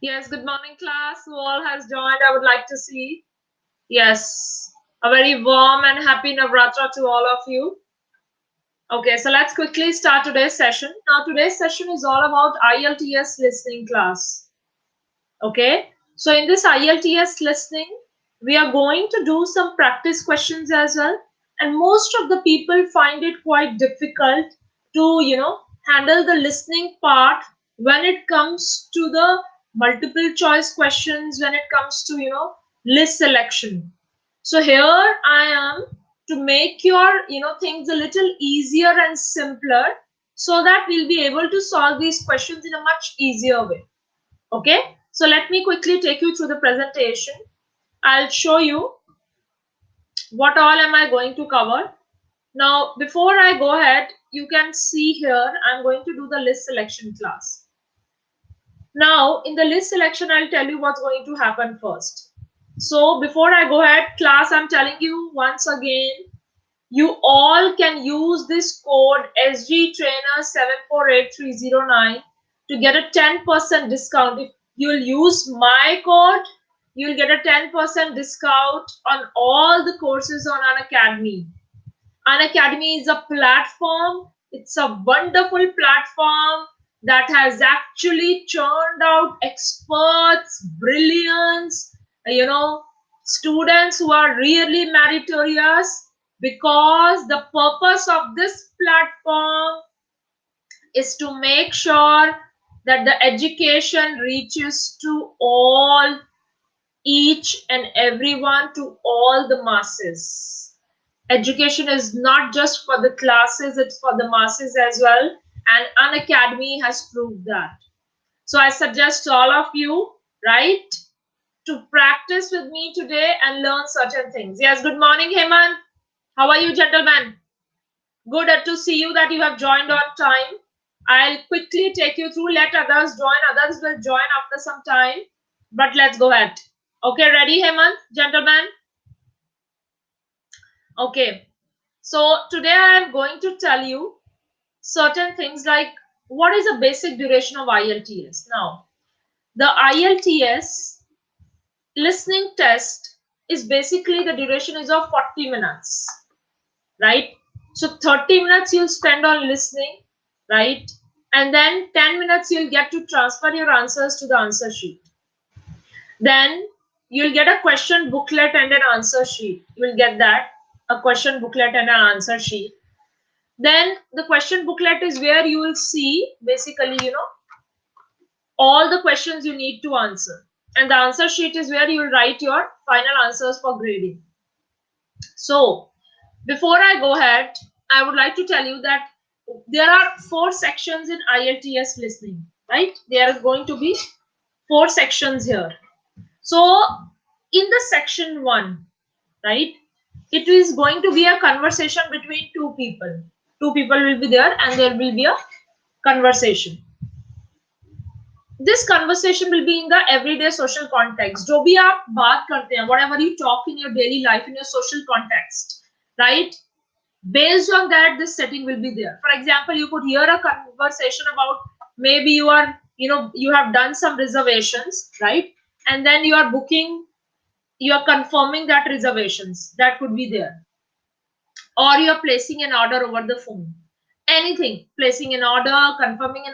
Yes, good morning, class. Who all has joined? I would like to see. Yes, a very warm and happy Navratra to all of you. Okay, so let's quickly start today's session. Now, today's session is all about IELTS listening class. Okay, so in this IELTS listening, we are going to do some practice questions as well. And most of the people find it quite difficult to, handle the listening part when it comes to the multiple choice questions, when it comes to, list selection. So here I am to make your, things a little easier and simpler so that we'll be able to solve these questions in a much easier way. Okay, so let me quickly take you through the presentation. I'll show you what all am I going to cover. Now, before I go ahead, you can see here, I'm going to do the list selection class. Now, in the list selection, I'll tell you what's going to happen first. So, before I go ahead, class, I'm telling you once again, you all can use this code SGTrainer748309 to get a 10% discount. If you'll use my code, you'll get a 10% discount on all the courses on Unacademy. Unacademy is a platform. It's a wonderful platform that has actually churned out experts, brilliance, students who are really meritorious, because the purpose of this platform is to make sure that the education reaches to all, each and everyone, to all the masses. Education is not just for the classes, it's for the masses as well, and Unacademy has proved that. So I suggest all of you, right, to practice with me today and learn certain things. Yes, good morning, Hemant. How are you, gentlemen? Good to see you that you have joined on time. I'll quickly take you through, let others join. Others will join after some time, but let's go ahead. Okay, ready, Hemant, gentlemen? Okay, so today I am going to tell you certain things like what is the basic duration of IELTS. Now, the IELTS listening test is basically, the duration is of 40 minutes, right? So 30 minutes you'll spend on listening, right? And then 10 minutes you'll get to transfer your answers to the answer sheet. Then you'll get a question booklet and an answer sheet. You'll get that, a question booklet and an answer sheet. Then the question booklet is where you will see basically, all the questions you need to answer. And the answer sheet is where you will write your final answers for grading. So before I go ahead, I would like to tell you that there are 4 sections in IELTS listening, right? There is going to be 4 sections here. So in the section 1, right, it is going to be a conversation between 2 people. 2 people will be there and there will be a conversation. This conversation will be in the everyday social context. जो भी आप बात करते हैं, whatever you talk in your daily life, in your social context, right? Based on that, this setting will be there. For example, you could hear a conversation about, maybe you are, you have done some reservations, right? And then you are booking, you are confirming that reservations, that could be there. Or you are placing an order over the phone. Anything, placing an order, confirming a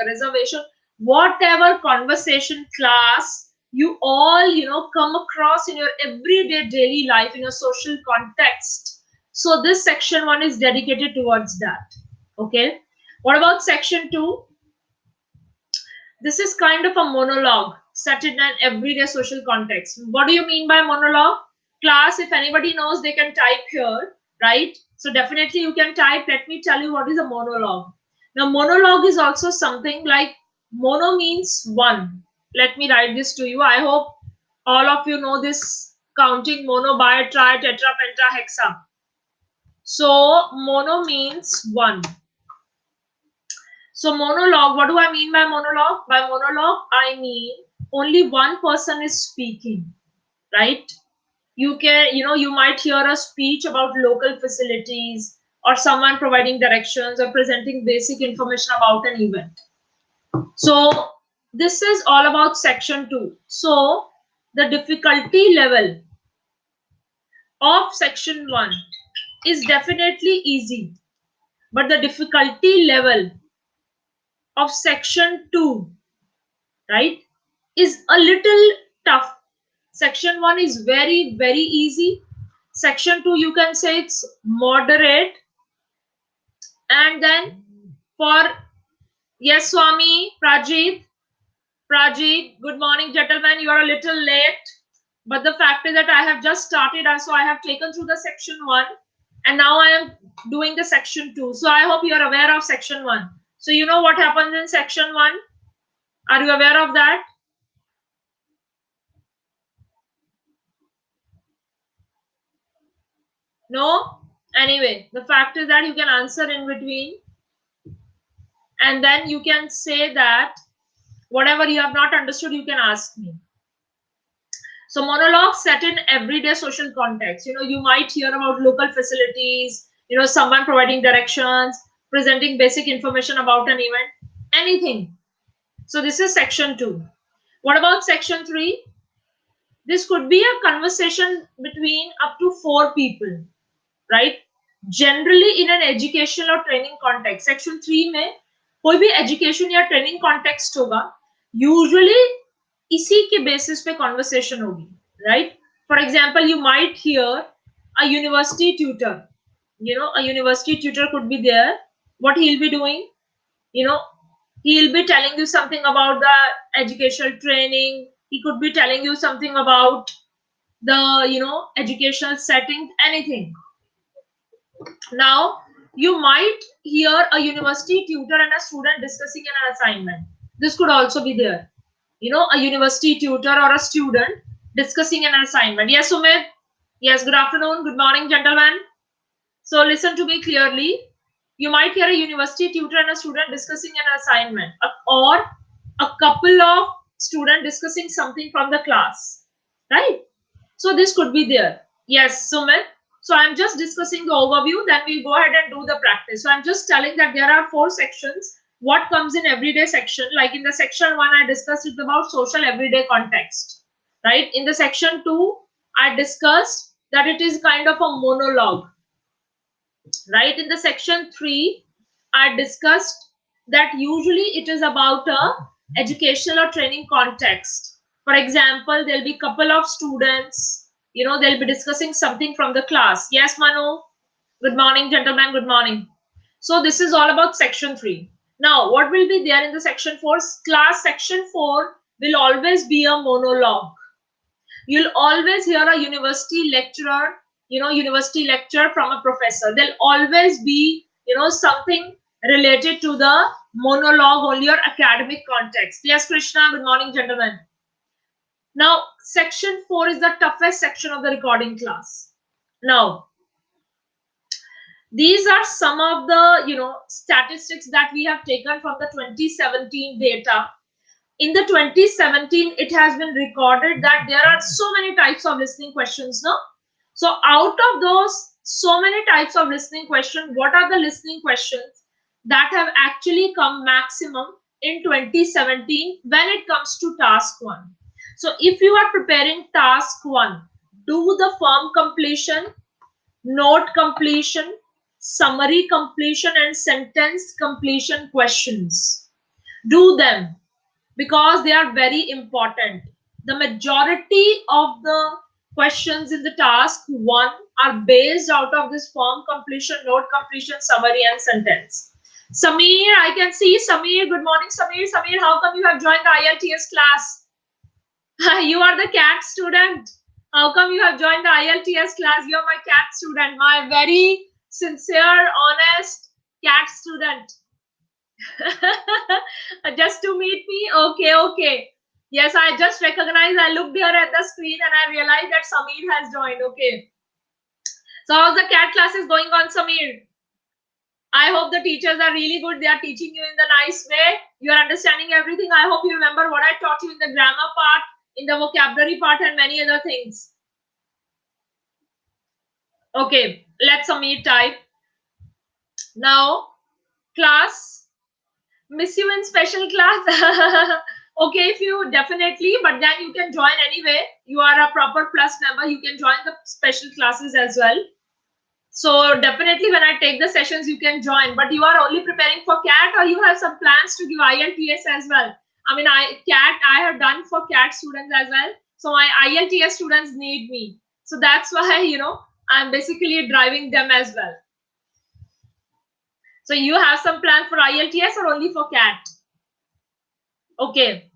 reservation, whatever conversation, class, you all, come across in your everyday daily life, in a social context. So this section 1 is dedicated towards that. Okay, what about section 2? This is kind of a monologue set in an everyday social context. What do you mean by monologue? Class, if anybody knows, they can type here, right? So definitely you can type. Let me tell you what is a monologue. Now, monologue is also something like, mono means one. Let me write this to you. I hope all of you know this counting: mono, bi, tri, tetra, penta, hexa. So mono means one. So monologue, what do I mean by monologue? By monologue, I mean only one person is speaking, right? You can, you might hear a speech about local facilities, or someone providing directions or presenting basic information about an event. So this is all about section 2. So the difficulty level of section 1 is definitely easy, but the difficulty level of section 2, right, is a little tough. Section 1 is very, very easy. Section 2, you can say it's moderate. And then for, yes, Swami, Prajeet, good morning, gentlemen. You are a little late. But the fact is that I have just started, and so I have taken through the section 1. And now I am doing the section 2. So I hope you are aware of section 1. So you know what happens in section 1? Are you aware of that? No? Anyway, the fact is that you can answer in between. And then you can say that whatever you have not understood, you can ask me. So monologues set in everyday social context. You might hear about local facilities, someone providing directions, presenting basic information about an event, anything. So this is section 2. What about section 3? This could be a conversation between up to 4 people, right? Generally in an educational or training context. Section 3 में कोई भी education या training context होगा, usually इसी के basis पे conversation होगी, right? For example, you might hear a university tutor. A university tutor could be there. What he'll be doing? You know, he'll be telling you something about the educational training. He could be telling you something about the, educational setting, anything. Now, you might hear a university tutor and a student discussing an assignment. This could also be there. A university tutor or a student discussing an assignment. Yes, Sumit? Yes, good afternoon. Good morning, gentlemen. So, listen to me clearly. You might hear a university tutor and a student discussing an assignment, or a couple of students discussing something from the class, right? So this could be there. Yes, Sumit. So I'm just discussing the overview, then we'll go ahead and do the practice. So I'm just telling that there are 4 sections. What comes in everyday section? Like in the section 1, I discussed it about social everyday context, right? In the section 2, I discussed that it is kind of a monologue, right? In the section 3, I discussed that usually it is about a educational or training context. For example, there'll be couple of students, they'll be discussing something from the class. Yes, Manu? Good morning, gentlemen. Good morning. So this is all about section 3. Now, what will be there in the section 4? Class section 4 will always be a monologue. You'll always hear a university lecturer, university lecture from a professor. There'll always be, something related to the monologue only or academic context. Yes, Krishna, good morning, gentlemen. Now, section 4 is the toughest section of the recording class. Now, these are some of the, statistics that we have taken from the 2017 data. In the 2017, it has been recorded that there are so many types of listening questions, no? So out of those so many types of listening questions, what are the listening questions that have actually come maximum in 2017 when it comes to task 1? So if you are preparing task 1, do the form completion, note completion, summary completion, and sentence completion questions. Do them because they are very important. The majority of the questions in the task 1 are based out of this form completion, note completion, summary, and sentence. Samir, I can see Samir. Good morning, Samir. Samir, how come you have joined the IELTS class? You are the CAT student. How come you have joined the IELTS class? You are my CAT student, my very sincere, honest CAT student. Just to meet me? Okay. Yes, I just recognized. I looked here at the screen and I realized that Samir has joined. Okay. So how's the CAT classes going on, Samir? I hope the teachers are really good. They are teaching you in the nice way. You are understanding everything. I hope you remember what I taught you in the grammar part, in the vocabulary part, and many other things. Okay, let Samir type. Now, class, miss you in special class. Okay, if you definitely, but then you can join anyway. You are a proper Plus member. You can join the special classes as well. So definitely when I take the sessions, you can join, but you are only preparing for CAT or you have some plans to give IELTS as well. I mean, CAT, I have done for CAT students as well. So my IELTS students need me. So that's why, I'm basically driving them as well. So you have some plan for IELTS or only for CAT? Okay.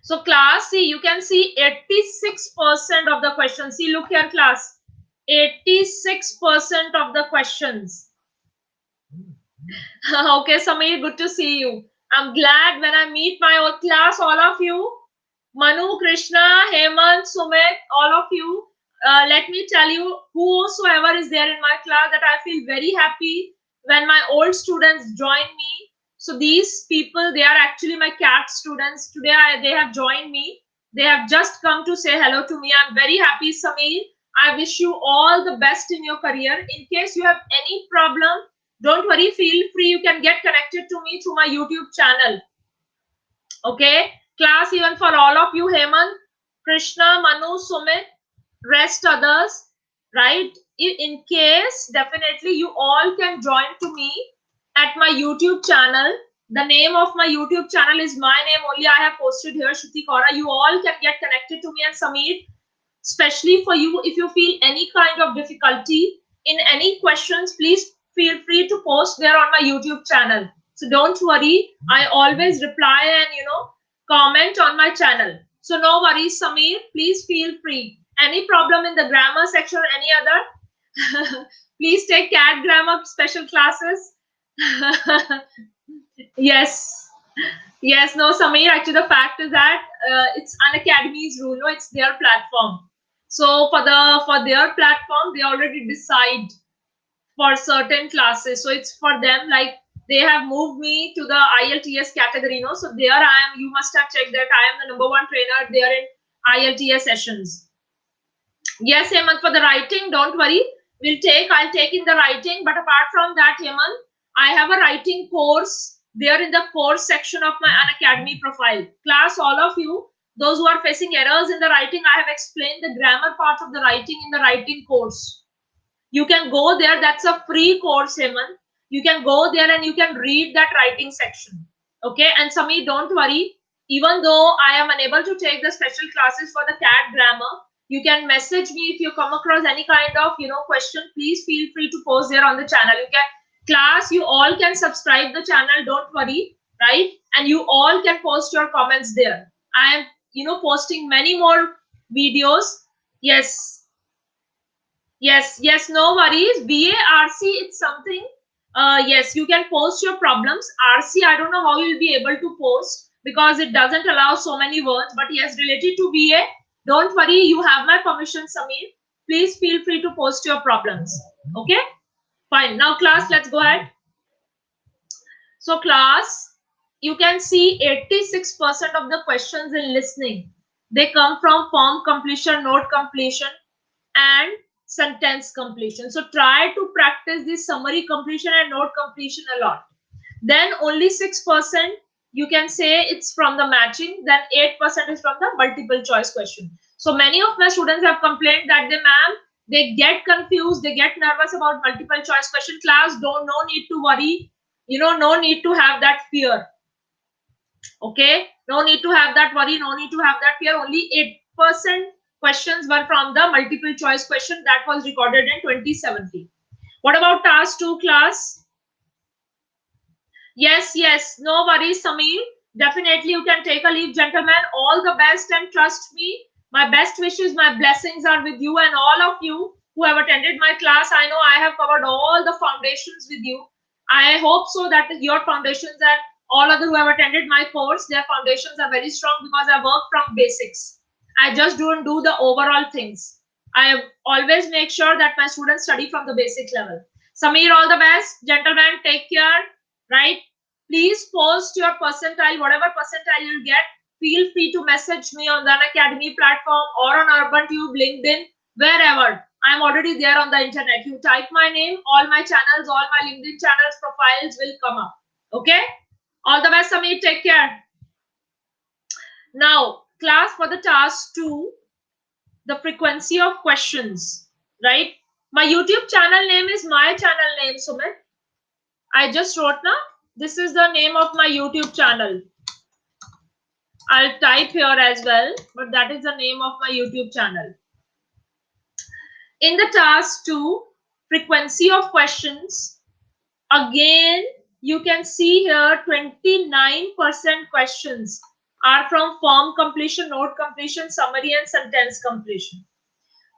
So class, see, you can see 86% of the questions. See, look here, class. 86% of the questions. Okay, Samir, good to see you. I'm glad when I meet my old class, all of you, Manu, Krishna, Hemant, Sumit, all of you. Let me tell you, whosoever is there in my class, that I feel very happy when my old students join me. So these people, they are actually my CAT students. Today, they have joined me. They have just come to say hello to me. I'm very happy, Samir. I wish you all the best in your career. In case you have any problem, don't worry, feel free. You can get connected to me through my YouTube channel. Okay, class, even for all of you, Hemant, Krishna, Manu, Sumit, rest others, right? In case, definitely you all can join to me at my YouTube channel. The name of my YouTube channel is my name only. I have posted here, Shruti Kaura. You all can get connected to me and Samir, especially for you. If you feel any kind of difficulty in any questions, please feel free to post there on my YouTube channel. So don't worry, I always reply and comment on my channel. So no worries, Samir, please feel free. Any problem in the grammar section or any other, please take CAT grammar special classes. Yes. Yes, no, Samir, actually the fact is that it's Unacademy's rule, no, it's their platform. So for their platform, they already decide for certain classes. So it's for them, like they have moved me to the IELTS category, no. So there I am, you must have checked that I am the #1 trainer there in IELTS sessions. Yes, Hemant, for the writing, don't worry. I'll take in the writing. But apart from that, Hemant, I have a writing course there in the course section of my Unacademy profile. Class, all of you, those who are facing errors in the writing, I have explained the grammar part of the writing in the writing course. You can go there. That's a free course, Hemant. You can go there and you can read that writing section. Okay. And Sami, don't worry. Even though I am unable to take the special classes for the CAT grammar, you can message me if you come across any kind of question. Please feel free to post there on the channel. You can class. You all can subscribe the channel. Don't worry, right? And you all can post your comments there. I am posting many more videos. Yes. Yes, no worries. BA, RC, it's something. Yes, you can post your problems. RC, I don't know how you'll be able to post because it doesn't allow so many words. But yes, related to BA, don't worry. You have my permission, Samir. Please feel free to post your problems. Okay? Fine. Now, class, let's go ahead. So, class, you can see 86% of the questions in listening. They come from form completion, note completion, and sentence completion. So try to practice this summary completion and note completion a lot. Then only 6% you can say it's from the matching. Then 8% is from the multiple choice question. So many of my students have complained that they get confused, they get nervous about multiple choice question. Class, no need to worry. No need to have that fear. Okay, no need to have that worry, no need to have that fear. Only 8% questions were from the multiple choice question that was recorded in 2017. What about task 2, class? Yes, no worries, Samir. Definitely you can take a leave, gentlemen. All the best, and trust me, my best wishes, my blessings are with you and all of you who have attended my class. I know I have covered all the foundations with you. I hope so that your foundations and all other who have attended my course, their foundations are very strong because I work from basics. I just don't do the overall things. I always make sure that my students study from the basic level. Samir, all the best. Gentlemen, take care. Right? Please post your percentile, whatever percentile you'll get. Feel free to message me on the Unacademy platform or on UrbanTube, LinkedIn, wherever. I'm already there on the internet. You type my name, all my channels, all my LinkedIn channels profiles will come up. Okay? All the best, Samir. Take care. Now, class, for the task 2, the frequency of questions, right? My YouTube channel name is my channel name, Sumit. I just wrote now. This is the name of my YouTube channel. I'll type here as well, but that is the name of my YouTube channel. In the task 2, frequency of questions, again, you can see here 29% questions are from form completion, note completion, summary and sentence completion.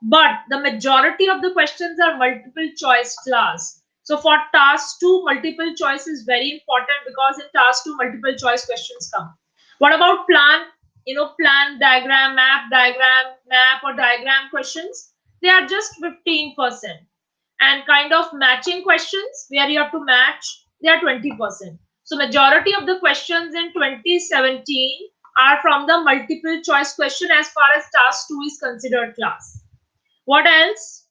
But the majority of the questions are multiple choice class. So for task 2, multiple choice is very important because in task 2, multiple choice questions come. What about plan, plan, diagram, map or diagram questions? They are just 15%. And kind of matching questions where you have to match, they are 20%. So majority of the questions in 2017 are from the multiple choice question as far as task 2 is considered class. What else?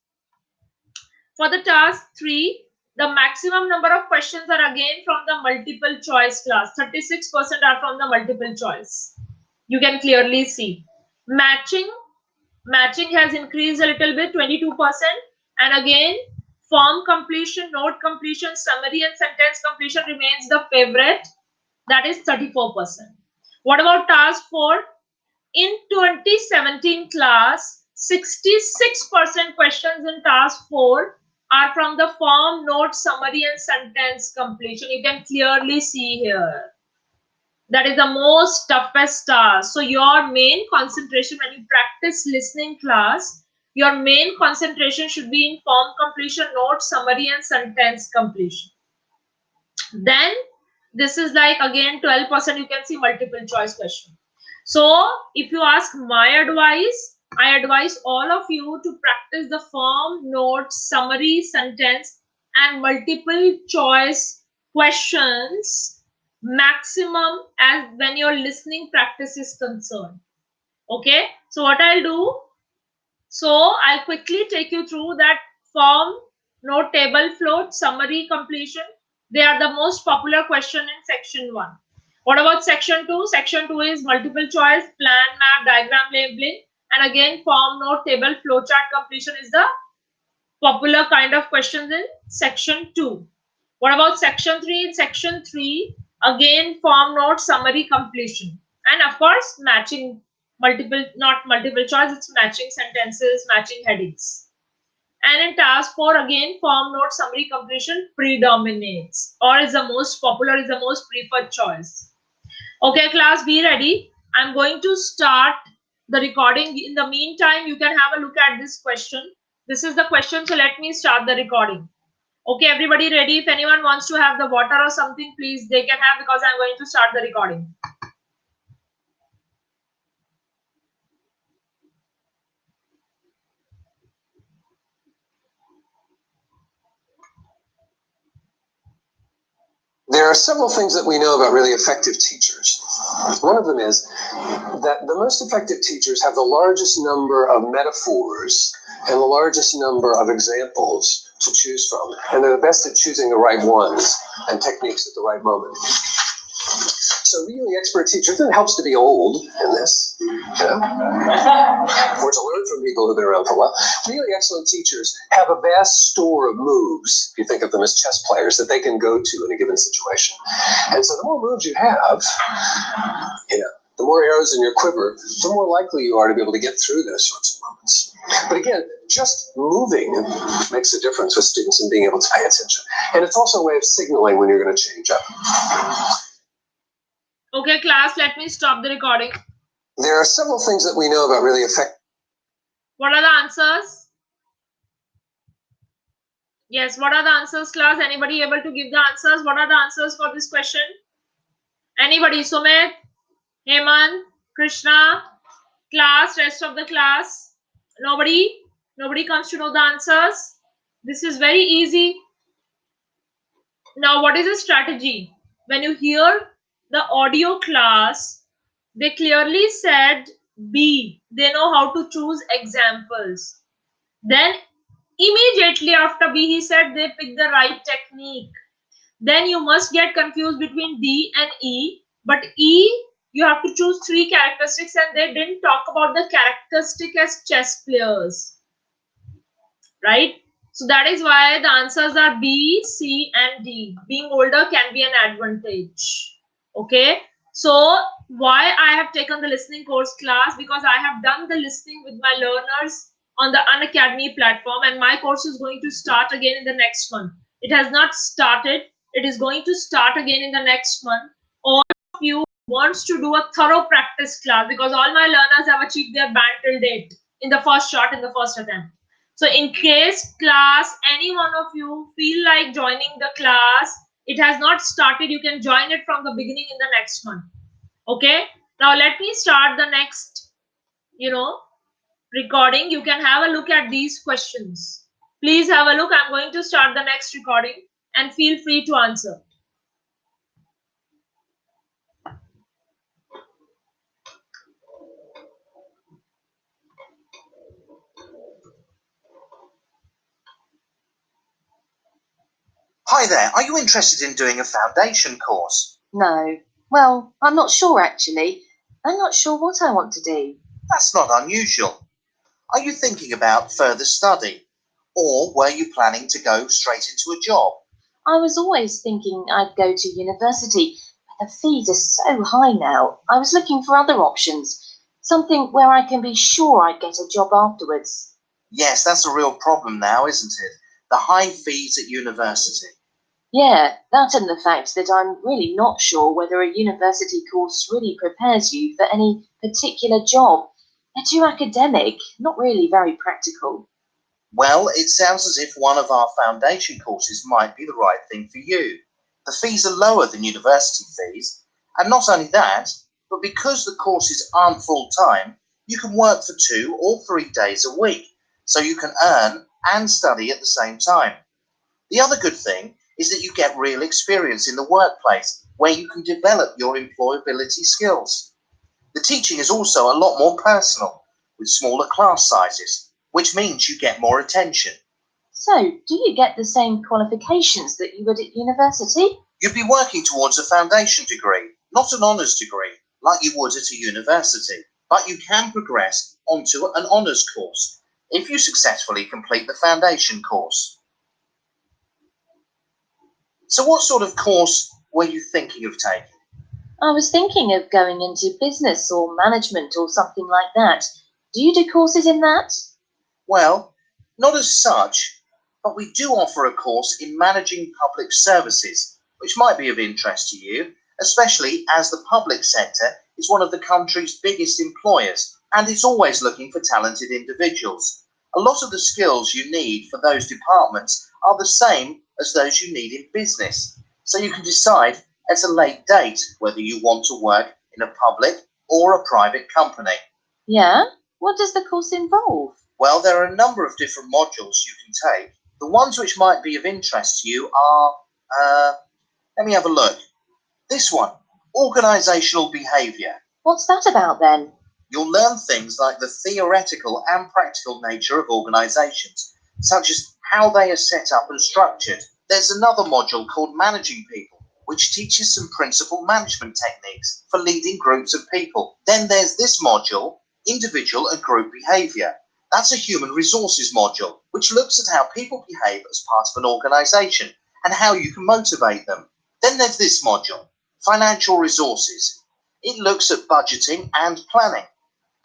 For the task 3, the maximum number of questions are again from the multiple choice class. 36% are from the multiple choice. You can clearly see. Matching has increased a little bit, 22%. And again, form completion, note completion, summary and sentence completion remains the favorite. That is 34%. What about task 4? In 2017 class, 66% questions in task 4 are from the form, note, summary and sentence completion. You can clearly see here. That is the most toughest task. So your main concentration when you practice listening class, your main concentration should be in form completion, note, summary and sentence completion. Then this is like again 12% you can see multiple choice question. So if you ask my advice, I advise all of you to practice the form, note, summary, sentence and multiple choice questions maximum as when your listening practice is concerned. Okay, so what I'll do, so I'll quickly take you through that form, note, table, float, summary, completion. They are the most popular question in section 1. What about section 2? Section 2 is multiple choice, plan, map, diagram, labeling. And again, form, note, table, flowchart completion is the popular kind of questions in section 2. What about section 3? In section 3, again, form, note, summary, completion. And of course, matching multiple, not multiple choice, it's matching sentences, matching headings. And in task 4, again, form, note, summary, completion predominates or is the most popular, is the most preferred choice. Okay, class, be ready. I'm going to start the recording. In the meantime, you can have a look at this question. This is the question, so let me start the recording. Okay, everybody ready? If anyone wants to have the water or something, please, they can have because I'm going to start the recording. There are several things that we know about really effective teachers. One of them is that the most effective teachers have the largest number of metaphors and the largest number of examples to choose from. And they're the best at choosing the right ones and techniques at the right moment. So really expert teachers, and it helps to be old in this, or to learn from people who've been around for a while. Really excellent teachers have a vast store of moves, if you think of them as chess players, that they can go to in a given situation. And so the more moves you have, the more arrows in your quiver, the more likely you are to be able to get through those sorts of moments. But again, just moving makes a difference with students and being able to pay attention. And it's also a way of signaling when you're going to change up. Okay, class, let me stop the recording. There are several things that we know about really effective. What are the answers? Yes, what are the answers, class? Anybody able to give the answers? What are the answers for this question? Anybody? Sumit, Hemant, Krishna, class, rest of the class? Nobody? Nobody comes to know the answers? This is very easy. Now, what is the strategy? When you hear the audio class, they clearly said B. They know how to choose examples. Then immediately after B, he said they pick the right technique. Then you must get confused between D and E. But E you have to choose 3 characteristics, and they didn't talk about the characteristic as chess players, right? So that is why the answers are B, C, and D. Being older can be an advantage. Okay. So why I have taken the listening course class? Because I have done the listening with my learners on the Unacademy platform, and my course is going to start again in the next month. It has not started. It is going to start again in the next month. All of you wants to do a thorough practice class, because all my learners have achieved their band till date in the first shot, in the first attempt. So in case class, any one of you feel like joining the class, it has not started, you can join it from the beginning in the next month. Okay. Now let me start the next, recording. You can have a look at these questions. Please have a look. I'm going to start the next recording and feel free to answer. Hi there, are you interested in doing a foundation course? No. Well, I'm not sure actually. I'm not sure what I want to do. That's not unusual. Are you thinking about further study? Or were you planning to go straight into a job? I was always thinking I'd go to university, but the fees are so high now. I was looking for other options. Something where I can be sure I'd get a job afterwards. Yes, that's a real problem now, isn't it? The high fees at university. Yeah, that and the fact that I'm really not sure whether a university course really prepares you for any particular job. They're too academic, not really very practical. Well, it sounds as if one of our foundation courses might be the right thing for you. The fees are lower than university fees, and not only that, but because the courses aren't full-time, you can work for 2 or 3 days a week, so you can earn and study at the same time. The other good thing is that you get real experience in the workplace, where you can develop your employability skills. The teaching is also a lot more personal, with smaller class sizes, which means you get more attention. So, do you get the same qualifications that you would at university? You'd be working towards a foundation degree, not an honours degree, like you would at a university, but you can progress onto an honours course if you successfully complete the foundation course. So what sort of course were you thinking of taking? I was thinking of going into business or management or something like that. Do you do courses in that? Well, not as such, but we do offer a course in managing public services, which might be of interest to you, especially as the public sector is one of the country's biggest employers and is always looking for talented individuals. A lot of the skills you need for those departments are the same as those you need in business, so you can decide at a late date whether you want to work in a public or a private company. Yeah? What does the course involve? Well, there are a number of different modules you can take. The ones which might be of interest to you are, let me have a look. This one, organisational behaviour. What's that about then? You'll learn things like the theoretical and practical nature of organisations, such as how they are set up and structured. There's another module called Managing People, which teaches some principal management techniques for leading groups of people. Then there's this module, Individual and Group Behaviour. That's a human resources module, which looks at how people behave as part of an organisation and how you can motivate them. Then there's this module, Financial Resources. It looks at budgeting and planning,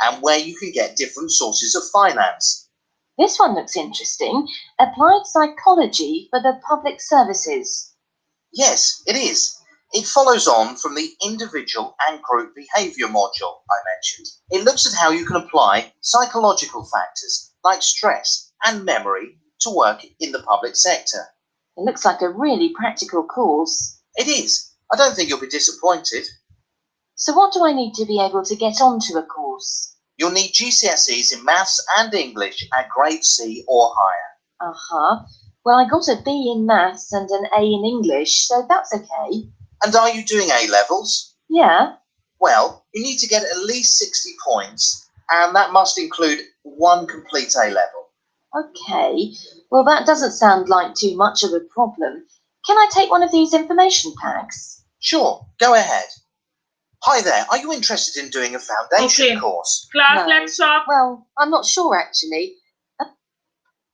and where you can get different sources of finance. This one looks interesting. Applied psychology for the public services. Yes, it is. It follows on from the individual and group behaviour module I mentioned. It looks at how you can apply psychological factors like stress and memory to work in the public sector. It looks like a really practical course. It is. I don't think you'll be disappointed. So what do I need to be able to get onto a course? You'll need GCSEs in maths and English at grade C or higher. Uh-huh. Well, I got a B in maths and an A in English, so that's okay. And are you doing A-levels? Yeah. Well, you need to get at least 60 points, and that must include 1 complete A-level. Okay. Well, that doesn't sound like too much of a problem. Can I take one of these information packs? Sure, go ahead. Hi there, are you interested in doing a foundation Okay. course? Class, No. let's stop. Well, I'm not sure actually.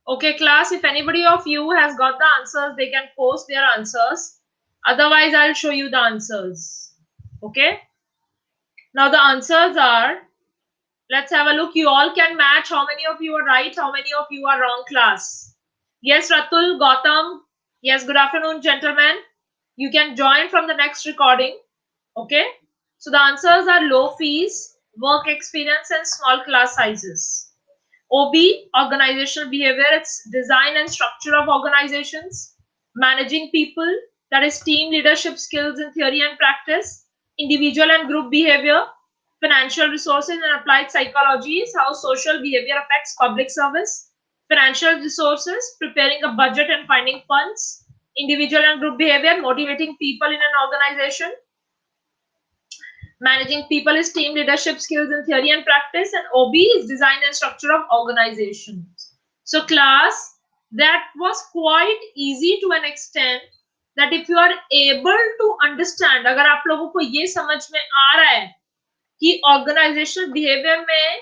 Okay, class, if anybody of you has got the answers, they can post their answers. Otherwise, I'll show you the answers. Okay. Now the answers are, let's have a look. You all can match how many of you are right, how many of you are wrong, class. Yes, Ratul, Gautam. Yes, good afternoon, gentlemen. You can join from the next recording. Okay. So the answers are low fees, work experience, and small class sizes. OB, organizational behavior, it's design and structure of organizations. Managing people, that is team leadership skills in theory and practice. Individual and group behavior. Financial resources and applied psychology is how social behavior affects public service. Financial resources, preparing a budget and finding funds. Individual and group behavior, motivating people in an organization. Managing people is team leadership skills in theory and practice, and OB is design and structure of organizations. So class, that was quite easy to an extent that if you are able to understand, अगर आप लोगों को ये समझ में आ रहा है कि organizational behavior में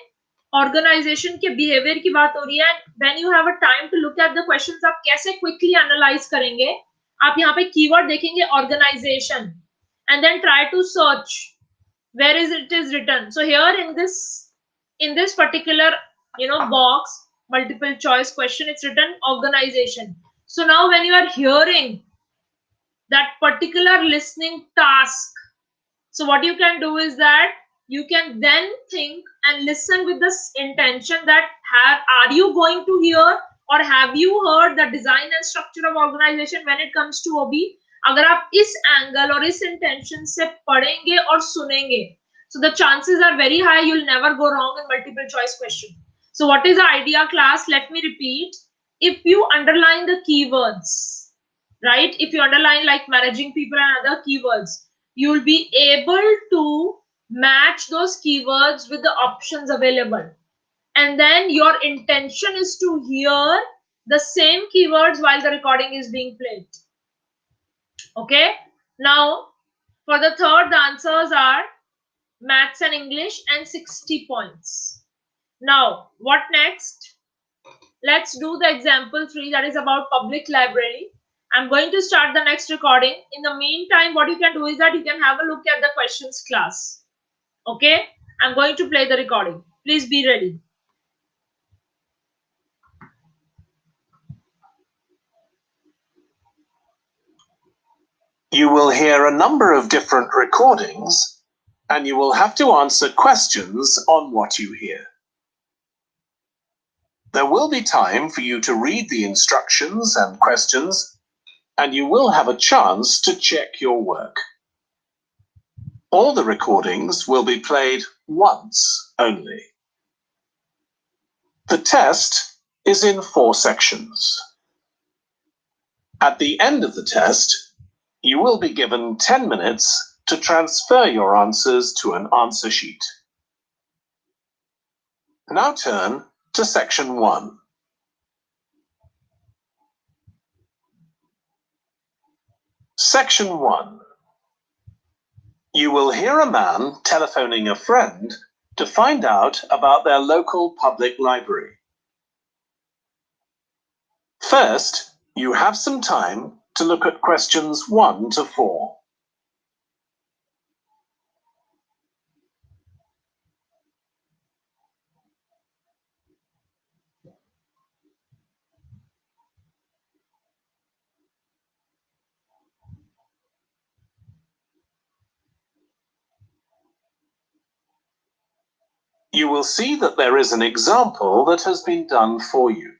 organization के behavior की बात हो रही है, when you have a time to look at the questions, आप कैसे quickly analyze करेंगे? आप यहाँ पे keyword देखेंगे organization and then try to search where is it is written. So here in this particular box, multiple choice question, it's written organization. So now when you are hearing that particular listening task, so what you can do is that you can then think and listen with this intention that are you going to hear or have you heard the design and structure of organization when it comes to OB. अगर आप इस angle और इस intention से पढ़ेंगे और सुनेंगे, so the chances are very high you'll never go wrong in multiple choice question. So what is the idea, class? Let me repeat. If you underline the keywords, right, if you underline like managing people and other keywords, you will be able to match those keywords with the options available, and then your intention is to hear the same keywords while the recording is being played. Okay, now for the third, the answers are maths and English and 60 points. Now what next? Let's do the example 3, that is about public library. I'm going to start the next recording. In the meantime, what you can do is that you can have a look at the questions, class. Okay, I'm going to play the recording. Please be ready. You will hear a number of different recordings, and you will have to answer questions on what you hear. There will be time for you to read the instructions and questions, and you will have a chance to check your work. All the recordings will be played once only. The test is in 4 sections. At the end of the test, you will be given 10 minutes to transfer your answers to an answer sheet. Now turn to section 1. Section 1. You will hear a man telephoning a friend to find out about their local public library. First, you have some time to look at questions 1 to 4. You will see that there is an example that has been done for you.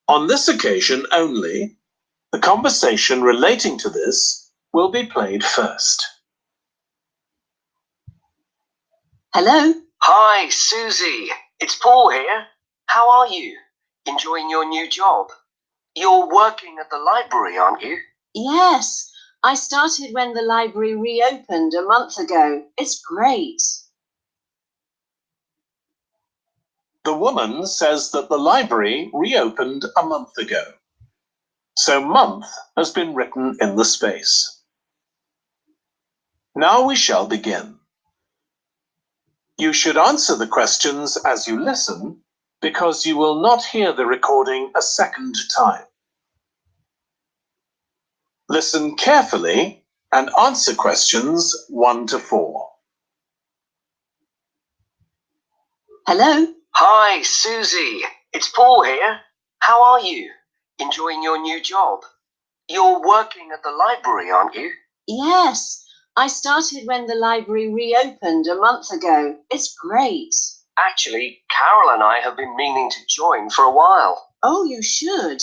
On this occasion only, the conversation relating to this will be played first. Hello? Hi, Susie. It's Paul here. How are you? Enjoying your new job? You're working at the library, aren't you? Yes, I started when the library reopened a month ago. It's great. The woman says that the library reopened a month ago. So month has been written in the space. Now we shall begin. You should answer the questions as you listen, because you will not hear the recording a second time. Listen carefully and answer questions 1 to 4. Hello? Hi, Susie. It's Paul here. How are you? Enjoying your new job? You're working at the library, aren't you? Yes, I started when the library reopened a month ago. It's great. Actually, Carol and I have been meaning to join for a while. Oh, you should.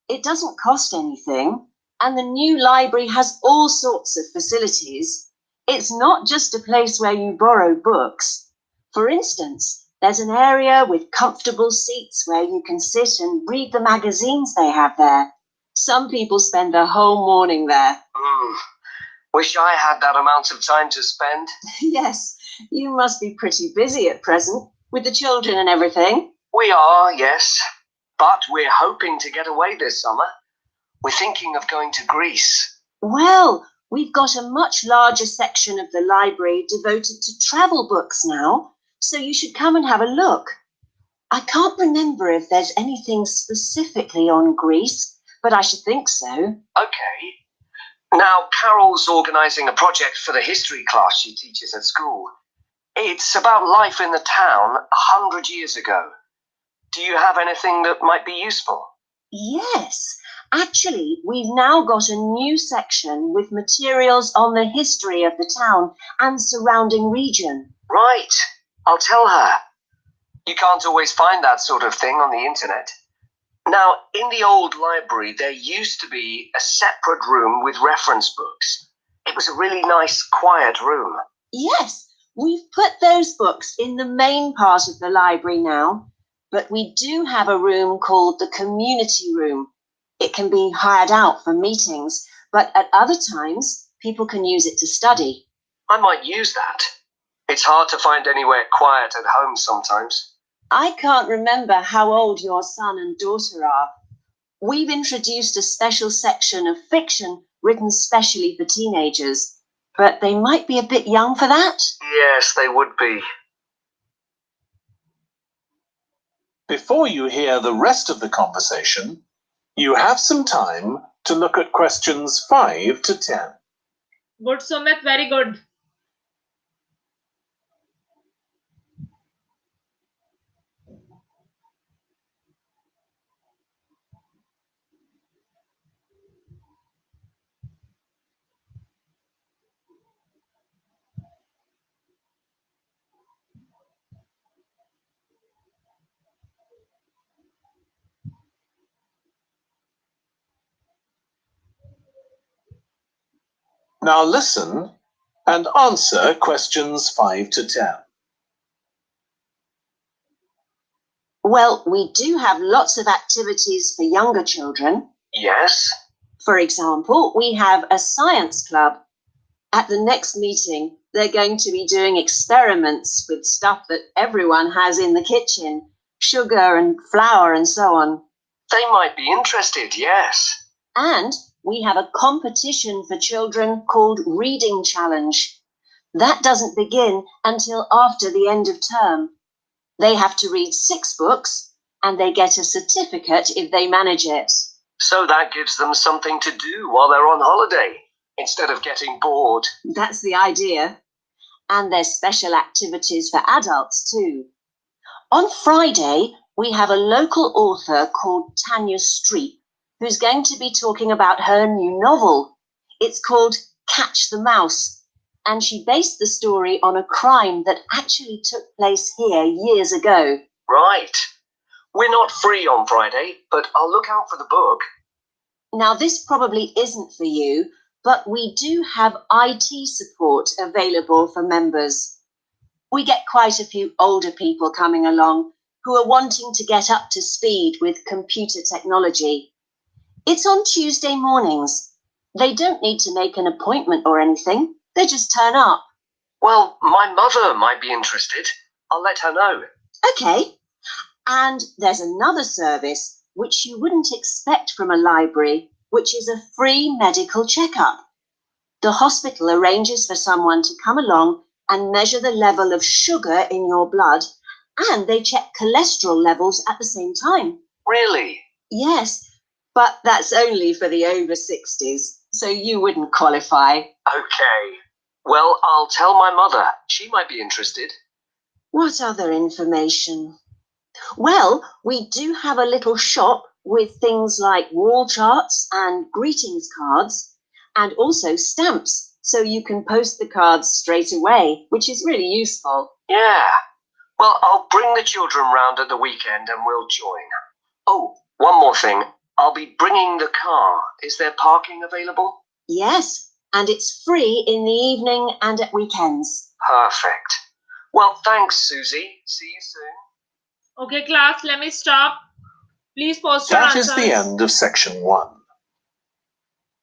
It doesn't cost anything, and the new library has all sorts of facilities. It's not just a place where you borrow books. For instance, there's an area with comfortable seats where you can sit and read the magazines they have there. Some people spend the whole morning there. Wish I had that amount of time to spend. Yes, you must be pretty busy at present, with the children and everything. We are, yes. But we're hoping to get away this summer. We're thinking of going to Greece. Well, we've got a much larger section of the library devoted to travel books now, so you should come and have a look. I can't remember if there's anything specifically on Greece, but I should think so. Okay. Now, Carol's organising a project for the history class she teaches at school. It's about life in the town 100 years ago. Do you have anything that might be useful? Yes, actually, we've now got a new section with materials on the history of the town and surrounding region. Right. I'll tell her. You can't always find that sort of thing on the internet. Now, in the old library, there used to be a separate room with reference books. It was a really nice, quiet room. Yes, we've put those books in the main part of the library now, but we do have a room called the community room. It can be hired out for meetings, but at other times, people can use it to study. I might use that. It's hard to find anywhere quiet at home sometimes. I can't remember how old your son and daughter are. We've introduced a special section of fiction written specially for teenagers, but they might be a bit young for that. Yes, they would be. Before you hear the rest of the conversation, you have some time to look at questions 5 to 10. Good, Sumit. Very good. Now listen and answer questions 5 to 10. Well, we do have lots of activities for younger children. Yes? For example, we have a science club. At the next meeting, they're going to be doing experiments with stuff that everyone has in the kitchen, sugar and flour and so on. They might be interested, yes. And we have a competition for children called Reading Challenge. That doesn't begin until after the end of term. They have to read 6 books and they get a certificate if they manage it. So that gives them something to do while they're on holiday, instead of getting bored. That's the idea. And there's special activities for adults too. On Friday, we have a local author called Tanya Streep, who's going to be talking about her new novel. It's called Catch the Mouse, and she based the story on a crime that actually took place here years ago. Right. We're not free on Friday, but I'll look out for the book. Now, this probably isn't for you, but we do have IT support available for members. We get quite a few older people coming along who are wanting to get up to speed with computer technology. It's on Tuesday mornings. They don't need to make an appointment or anything. They just turn up. Well, my mother might be interested. I'll let her know. Okay. And there's another service which you wouldn't expect from a library, which is a free medical checkup. The hospital arranges for someone to come along and measure the level of sugar in your blood, and they check cholesterol levels at the same time. Really? Yes, but that's only for the over 60s, so you wouldn't qualify. Okay. Well, I'll tell my mother. She might be interested. What other information? Well, we do have a little shop with things like wall charts and greetings cards, and also stamps, so you can post the cards straight away, which is really useful. Yeah. Well, I'll bring the children round at the weekend and we'll join. Oh, one more thing. I'll be bringing the car. Is there parking available? Yes, and it's free in the evening and at weekends. Perfect. Well, thanks, Susie. See you soon. Okay, class, let me stop. Please post your That answers. is the end of section 1.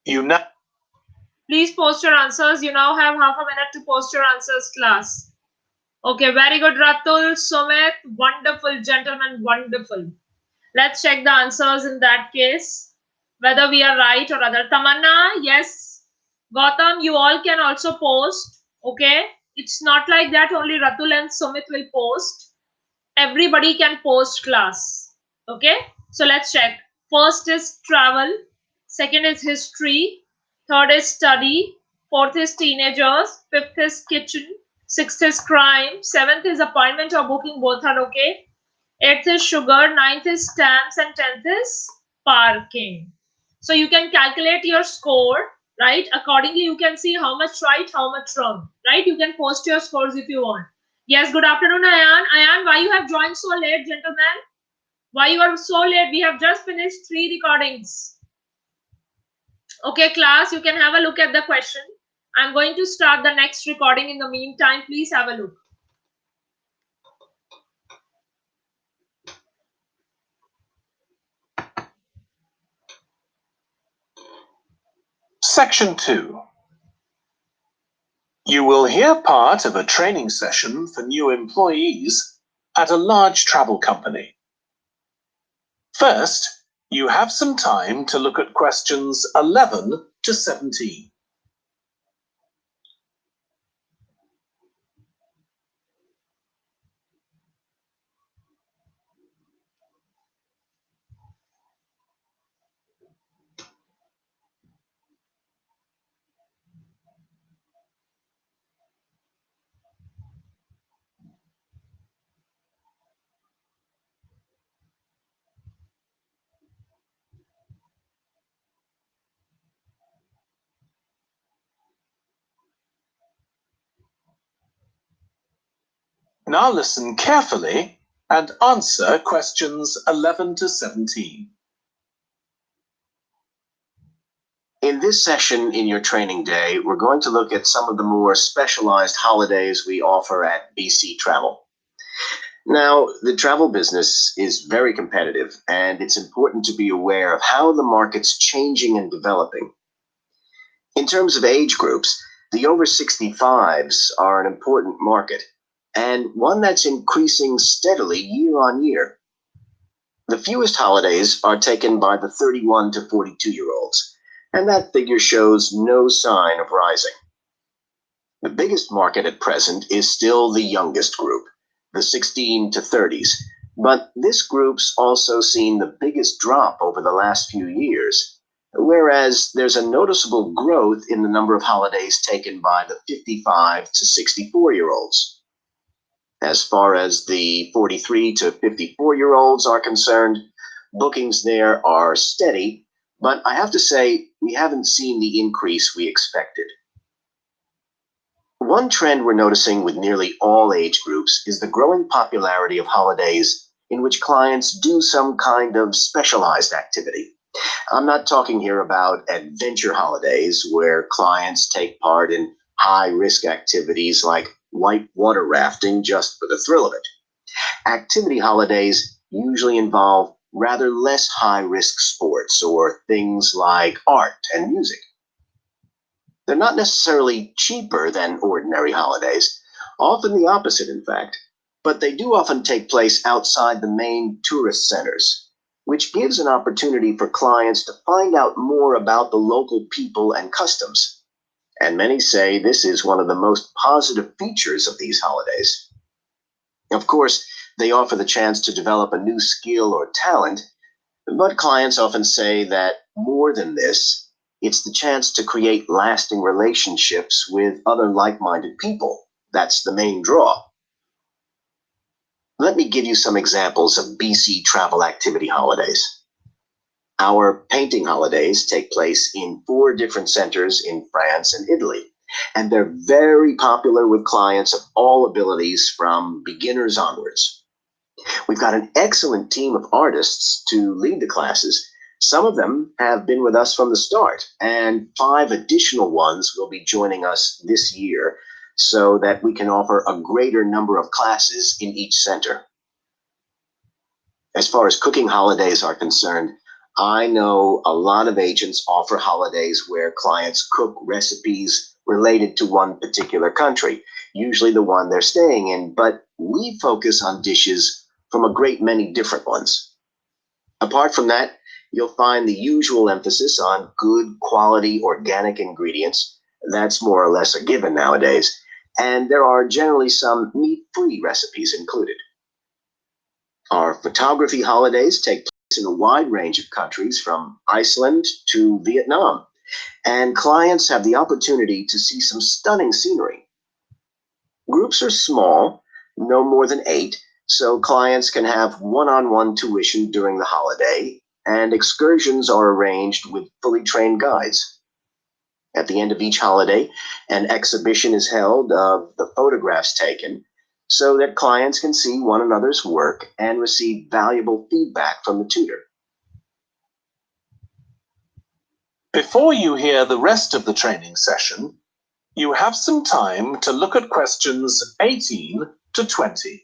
You now Please post your answers. You now have half a minute to post your answers, class. Okay, very good, Ratul, Sumit. Wonderful, gentlemen, wonderful. Let's check the answers in that case, whether we are right or other. Tamanna, yes. Gautam, you all can also post. Okay, it's not like that only Ratul and Sumit will post. Everybody can post, class. Okay, so let's check. First is travel, second is history, third is study, fourth is teenagers, fifth is kitchen, sixth is crime, seventh is appointment or booking, both are okay. Eighth is sugar, ninth is stamps, and 10th is parking. So you can calculate your score, right? Accordingly, you can see how much right, how much wrong, right? You can post your scores if you want. Yes, good afternoon, Ayan. Ayan, why you have joined so late, gentlemen? Why you are so late? We have just finished 3 recordings. Okay, class, you can have a look at the question. I'm going to start the next recording. In the meantime, please have a look. Section 2. You will hear part of a training session for new employees at a large travel company. First, you have some time to look at questions 11 to 17. Now listen carefully and answer questions 11 to 17. In this session in your training day, we're going to look at some of the more specialized holidays we offer at BC Travel. Now, the travel business is very competitive, and it's important to be aware of how the market's changing and developing. In terms of age groups, the over 65s are an important market, and one that's increasing steadily year on year. The fewest holidays are taken by the 31 to 42-year-olds, and that figure shows no sign of rising. The biggest market at present is still the youngest group, the 16 to 30s, but this group's also seen the biggest drop over the last few years, whereas there's a noticeable growth in the number of holidays taken by the 55 to 64-year-olds. As far as the 43 to 54-year-olds are concerned, bookings there are steady, but I have to say we haven't seen the increase we expected. One trend we're noticing with nearly all age groups is the growing popularity of holidays in which clients do some kind of specialized activity. I'm not talking here about adventure holidays where clients take part in high-risk activities like whitewater rafting just for the thrill of it. Activity holidays usually involve rather less high-risk sports or things like art and music. They're not necessarily cheaper than ordinary holidays, often the opposite, in fact, but they do often take place outside the main tourist centers, which gives an opportunity for clients to find out more about the local people and customs. and many say this is one of the most positive features of these holidays. Of course, they offer the chance to develop a new skill or talent, but clients often say that more than this, it's the chance to create lasting relationships with other like-minded people. That's the main draw. Let me give you some examples of BC travel activity holidays. Our painting holidays take place in 4 different centers in France and Italy, and they're very popular with clients of all abilities from beginners onwards. We've got an excellent team of artists to lead the classes. Some of them have been with us from the start, and 5 additional ones will be joining us this year so that we can offer a greater number of classes in each center. As far as cooking holidays are concerned, I know a lot of agents offer holidays where clients cook recipes related to one particular country, usually the one they're staying in, but we focus on dishes from a great many different ones. Apart from that, you'll find the usual emphasis on good quality organic ingredients. That's more or less a given nowadays, and there are generally some meat-free recipes included. Our photography holidays take place in a wide range of countries from Iceland to Vietnam, and clients have the opportunity to see some stunning scenery. Groups are small, no more than 8, so clients can have one-on-one tuition during the holiday, and excursions are arranged with fully trained guides. At the end of each holiday, an exhibition is held of the photographs taken, so that clients can see one another's work and receive valuable feedback from the tutor. Before you hear the rest of the training session, you have some time to look at questions 18 to 20.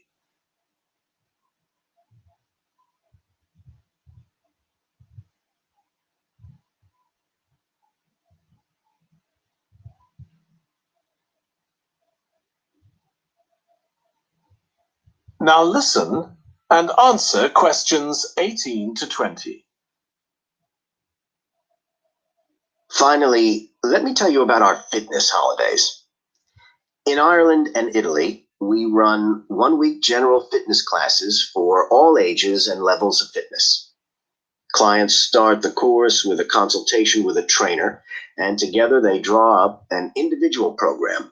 Now listen and answer questions 18 to 20. Finally, let me tell you about our fitness holidays. In Ireland and Italy, we run 1-week general fitness classes for all ages and levels of fitness. Clients start the course with a consultation with a trainer, and together they draw up an individual program.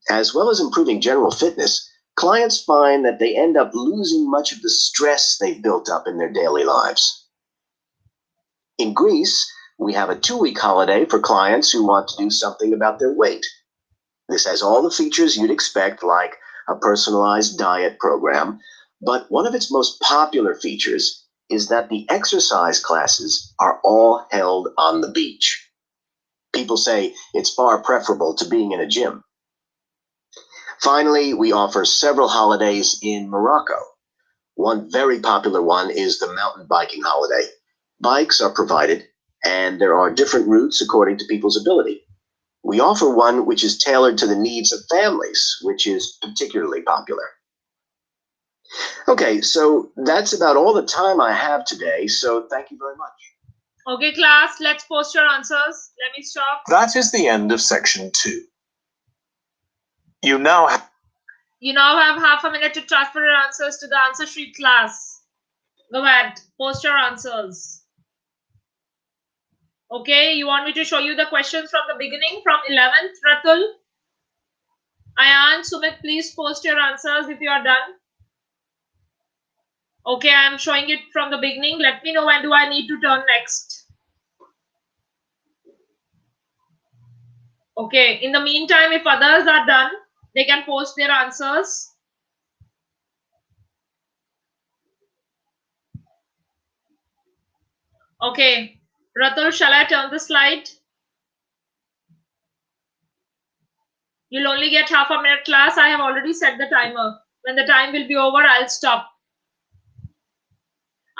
As well as improving general fitness, clients find that they end up losing much of the stress they've built up in their daily lives. In Greece, we have a 2-week holiday for clients who want to do something about their weight. This has all the features you'd expect, like a personalized diet program, but one of its most popular features is that the exercise classes are all held on the beach. People say it's far preferable to being in a gym. Finally, we offer several holidays in Morocco. One very popular one is the mountain biking holiday. Bikes are provided, and there are different routes according to people's ability. We offer one which is tailored to the needs of families, which is particularly popular. Okay, so that's about all the time I have today, so thank you very much. Okay, class, let's post your answers. Let me stop. That is the end of section 2. You now have half a minute to transfer your answers to the answer sheet class. Go ahead, post your answers. Okay, you want me to show you the questions from the beginning, from 11th, Ratul? Ayan, Sumit, please post your answers if you are done. Okay, I am showing it from the beginning. Let me know when do I need to turn next. Okay, in the meantime, if others are done, they can post their answers. Okay, Ratul, shall I turn the slide? You'll only get half a minute, class. I have already set the timer. When the time will be over, I'll stop.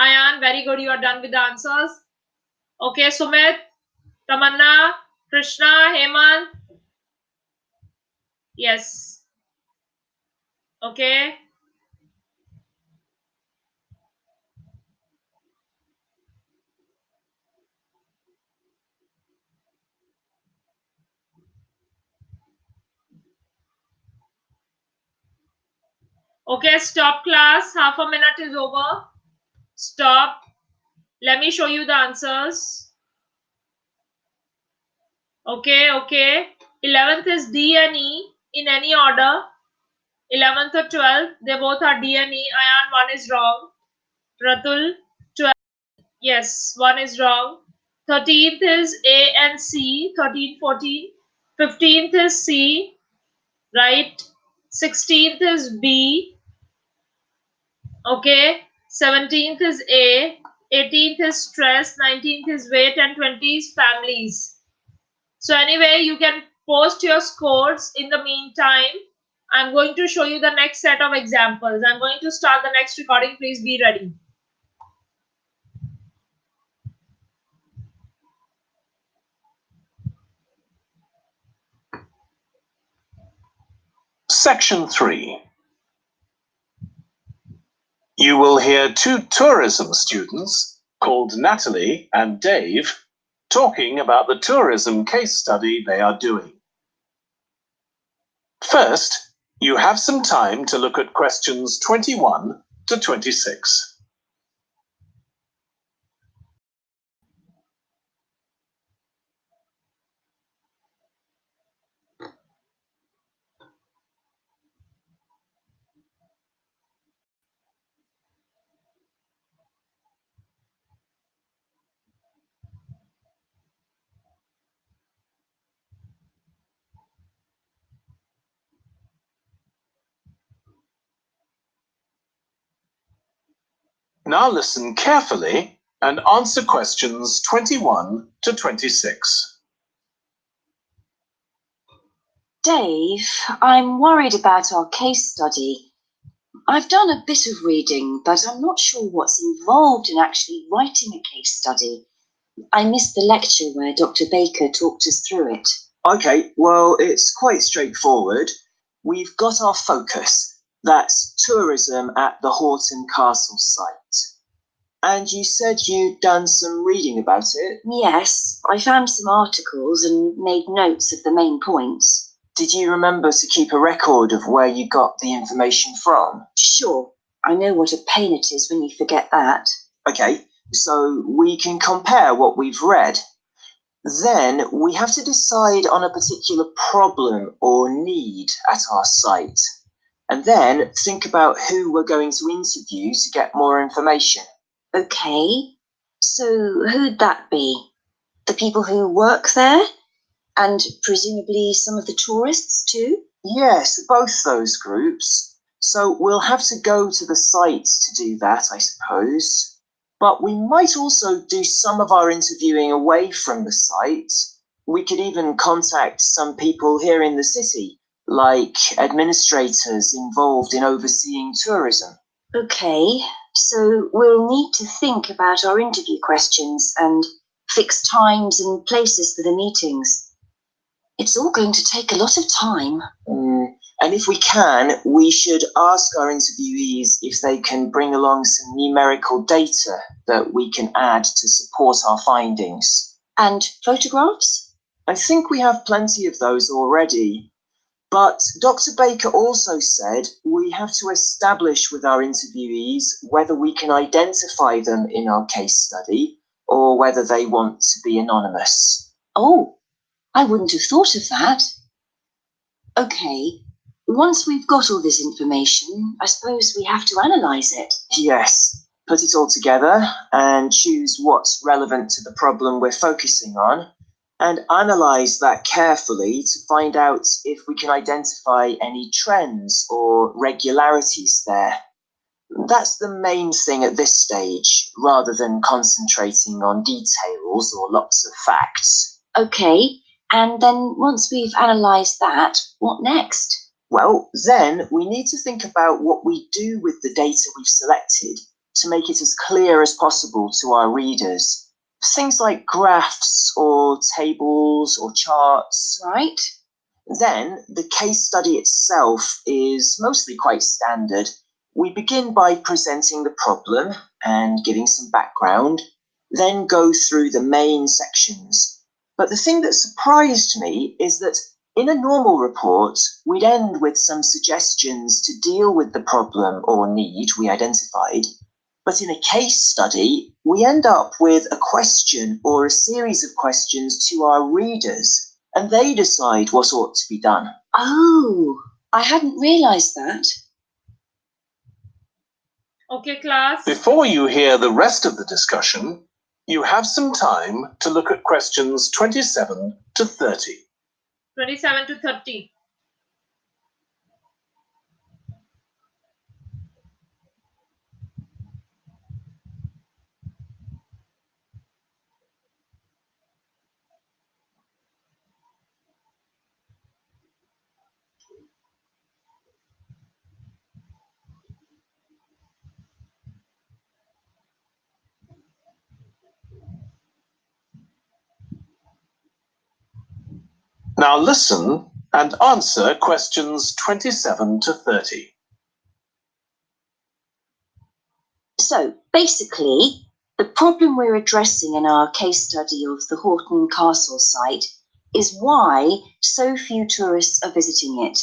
Ayan, very good. You are done with the answers. Okay, Sumit, Tamanna, Krishna, Hemant. Yes. Okay. Okay, stop class. Half a minute is over. Stop. Let me show you the answers. Okay, okay. 11th is D and E in any order. 11th or 12th, they both are D and E. Ayan, one is wrong. Ratul, 12th. Yes, one is wrong. 13th is A and C. 13, 14. 15th is C. Right. 16th is B. Okay. 17th is A. 18th is stress. 19th is weight. And 20 is families. So anyway, you can post your scores in the meantime. I'm going to show you the next set of examples. I'm going to start the next recording. Please be ready. Section 3. You will hear two tourism students called Natalie and Dave talking about the tourism case study they are doing. First, you have some time to look at questions 21 to 26. Now listen carefully and answer questions 21 to 26. Dave, I'm worried about our case study. I've done a bit of reading, but I'm not sure what's involved in actually writing a case study. I missed the lecture where Dr. Baker talked us through it. Okay, well, it's quite straightforward. We've got our focus. That's tourism at the Horton Castle site. And you said you'd done some reading about it? Yes, I found some articles and made notes of the main points. Did you remember to keep a record of where you got the information from? Sure, I know what a pain it is when you forget that. Okay, so we can compare what we've read. Then we have to decide on a particular problem or need at our site. And then think about who we're going to interview to get more information. Okay, so who'd that be? The people who work there? And presumably some of the tourists too? Yes, both those groups. So we'll have to go to the site to do that, I suppose. But we might also do some of our interviewing away from the site. We could even contact some people here in the city, like administrators involved in overseeing tourism. Okay, so we'll need to think about our interview questions and fix times and places for the meetings. It's all going to take a lot of time. And if we can, we should ask our interviewees if they can bring along some numerical data that we can add to support our findings. And photographs? I think we have plenty of those already. But Dr. Baker also said we have to establish with our interviewees whether we can identify them in our case study or whether they want to be anonymous. Oh, I wouldn't have thought of that. Okay, once we've got all this information, I suppose we have to analyse it. Yes, put it all together and choose what's relevant to the problem we're focusing on, and analyse that carefully to find out if we can identify any trends or regularities there. That's the main thing at this stage, rather than concentrating on details or lots of facts. Okay, and then once we've analysed that, what next? Well, then we need to think about what we do with the data we've selected to make it as clear as possible to our readers. Things like graphs or tables or charts. Right. Then the case study itself is mostly quite standard. We begin by presenting the problem and giving some background, then go through the main sections. But the thing that surprised me is that In a normal report, we'd end with some suggestions to deal with the problem or need we identified. But in a case study, we end up with a question or a series of questions to our readers, and they decide what ought to be done. Oh, I hadn't realised that. Okay, class. Before you hear the rest of the discussion, you have some time to look at questions 27 to 30. 27 to 30. Now listen and answer questions 27 to 30. So basically, the problem we're addressing in our case study of the Horton Castle site is why so few tourists are visiting it.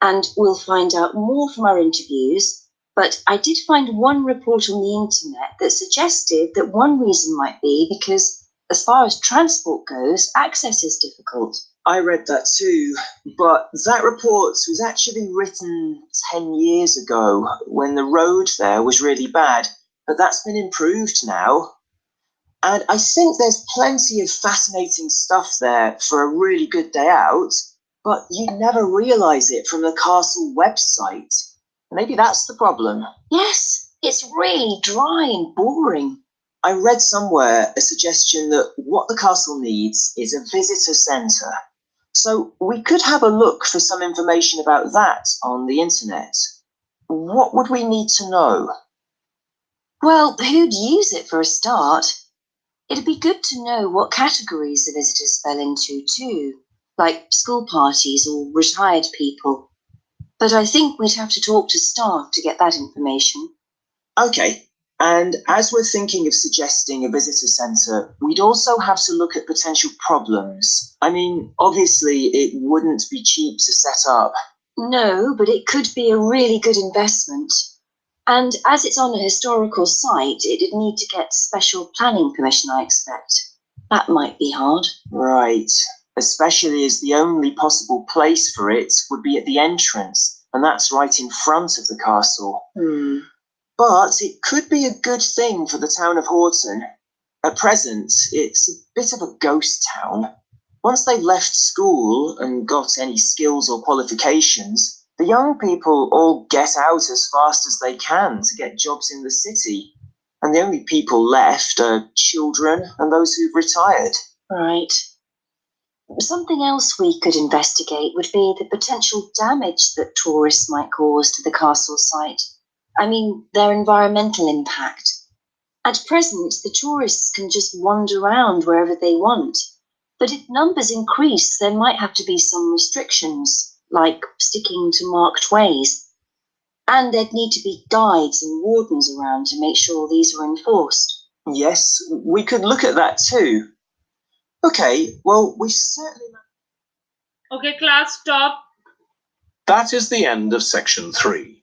And we'll find out more from our interviews, but I did find one report on the internet that suggested that one reason might be because, as far as transport goes, access is difficult. I read that too, but that report was actually written 10 years ago when the road there was really bad, but that's been improved now. And I think there's plenty of fascinating stuff there for a really good day out, but you'd never realise it from the castle website. Maybe that's the problem. Yes, it's really dry and boring. I read somewhere a suggestion that what the castle needs is a visitor centre. So we could have a look for some information about that on the internet. What would we need to know? Well, who'd use it for a start? It'd be good to know what categories the visitors fell into too, like school parties or retired people. But I think we'd have to talk to staff to get that information. Okay, and as we're thinking of suggesting a visitor centre, we'd also have to look at potential problems. I mean, obviously it wouldn't be cheap to set up. No, but it could be a really good investment. And as it's on a historical site, it'd need to get special planning permission, I expect. That might be hard. Right, especially as the only possible place for it would be at the entrance, and that's right in front of the castle. But it could be a good thing for the town of Horton. At present, it's a bit of a ghost town. Once they've left school and got any skills or qualifications, the young people all get out as fast as they can to get jobs in the city. And the only people left are children and those who've retired. Right. Something else we could investigate would be the potential damage that tourists might cause to the castle site. I mean, their environmental impact. At present, the tourists can just wander around wherever they want. But if numbers increase, there might have to be some restrictions, like sticking to marked ways. And there'd need to be guides and wardens around to make sure these are enforced. Yes, we could look at that too. Okay, well, we certainly... Okay, class, stop. That is the end of section 3.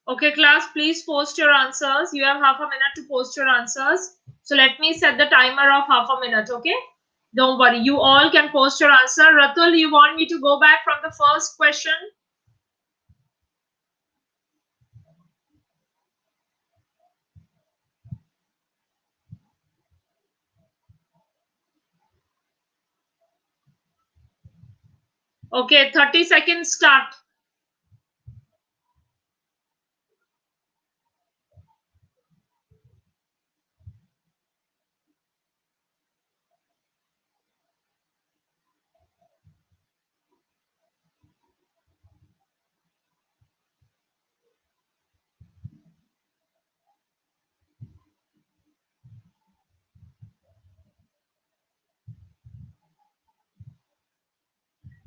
Okay, class, please post your answers. You have half a minute to post your answers. So let me set the timer of half a minute, okay? Don't worry, you all can post your answer. Ratul, you want me to go back from the first question? Okay, 30 seconds, start.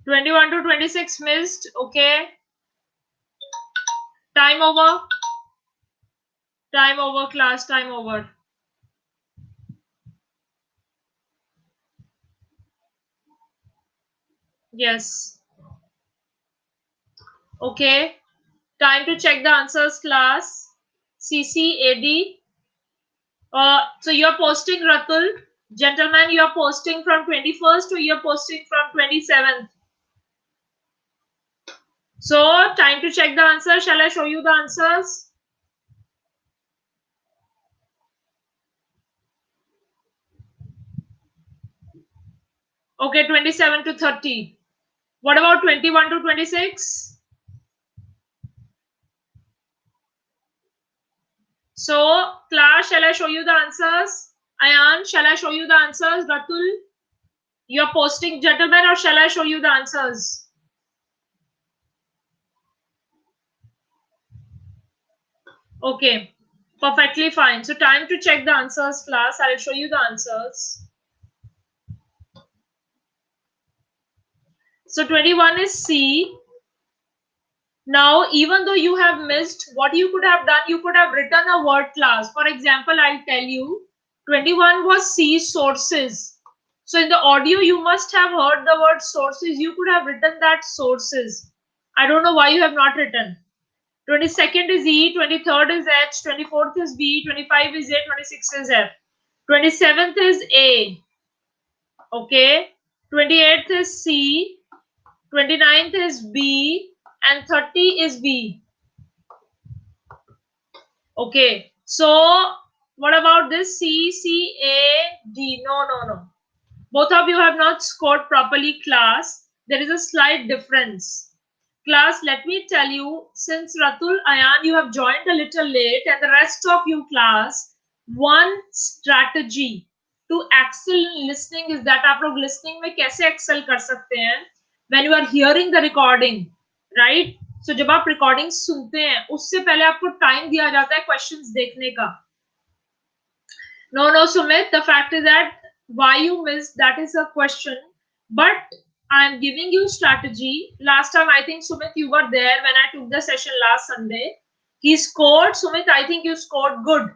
(21 to 26 missed. Okay. Time over. Time over, class. Time over. Yes. Okay. Time to check the answers, class. CCAD. So you're posting, Ratul. Gentlemen, you're posting from 21st or you're posting from 27th. So time to check the answer. Shall I show you the answers? Okay, 27 to 30. What about 21 to 26? So, class, shall I show you the answers? Ayan, shall I show you the answers? Ratul, you're posting, gentlemen, or shall I show you the answers? Okay, perfectly fine. So, time to check the answers, class. I'll show you the answers. So, 21 is C. Now, even though you have missed, what you could have done, you could have written a word, class. For example, I'll tell you, 21 was C, sources. So in the audio, you must have heard the word sources. You could have written that sources. I don't know why you have not written. 22nd is E, 23rd is H, 24th is B, 25 is A, 26 is F. 27th is A. Okay. 28th is C. 29th is B. And 30 is B. Okay, so what about this C, C, A, D? No. Both of you have not scored properly, class. There is a slight difference. Class, let me tell you, since Ratul, Ayan, you have joined a little late, and the rest of you, class, one strategy to excel in listening is that आप लोग listening में कैसे excel कर सकते हैं? When you are hearing the recording, right? So जब आप recording सुनते हैं, उससे पहले आपको time दिया जाता है questions देखने का. No, Sumit, the fact is that why you missed, that is a question. But I'm giving you strategy. Last time, I think, Sumit, you were there when I took the session last Sunday. He scored. Sumit, I think you scored good.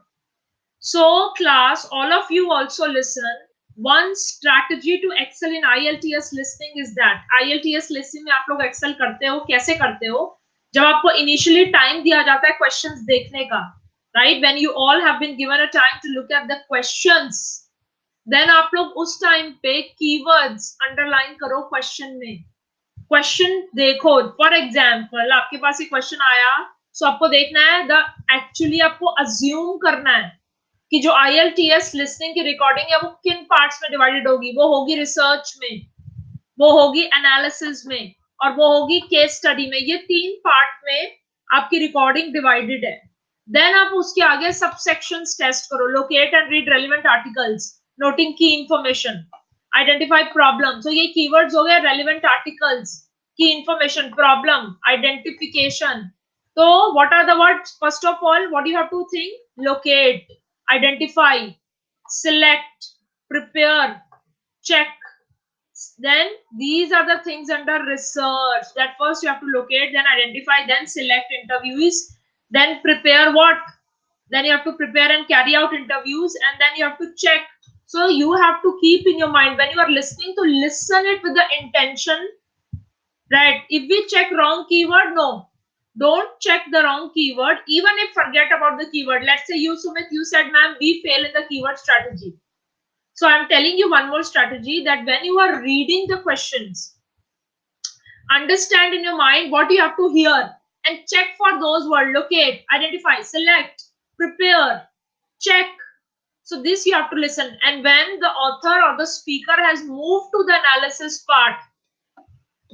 So, class, all of you also listen. One strategy to excel in IELTS listening is that IELTS listening में आप लोग excel करते हो, कैसे करते हो? जब आपको initially time दिया जाता है questions देखने का, right? When you all have been given a time to look at the questions, then आप लोग उस time पे keywords underline करो question में. Question देखो, for example, आपके पास एक question आया, so आपको देखना है actually आपको assume करना है कि जो IELTS लिसनिंग की रिकॉर्डिंग है वो किन पार्ट्स में डिवाइडेड होगी. वो होगी रिसर्च में, वो होगी एनालिसिस में, और वो होगी केस स्टडी में. ये 3 पार्ट में आपकी रिकॉर्डिंग डिवाइडेड है. देन आप उसके आगे सब सेक्शंस टेस्ट करो. Locate and read relevant articles, noting key information, identify problem. तो ये कीवर्ड्स हो गए relevant articles, key information, problem, identification. तो what are the words? First of all, what you have to think? Locate, identify, select, prepare, check. Then these are the things under research. That first you have to locate, then identify, then select interviews, then prepare what? Then you have to prepare and carry out interviews, and then you have to check. So you have to keep in your mind when you are listening to listen it with the intention, right? If we check wrong keyword, no. Don't check the wrong keyword, even if forget about the keyword. Let's say you, Sumit, you said, ma'am, we fail in the keyword strategy. So I'm telling you one more strategy, that when you are reading the questions, understand in your mind what you have to hear and check for those words. Locate, identify, select, prepare, check. So this you have to listen. And when the author or the speaker has moved to the analysis part,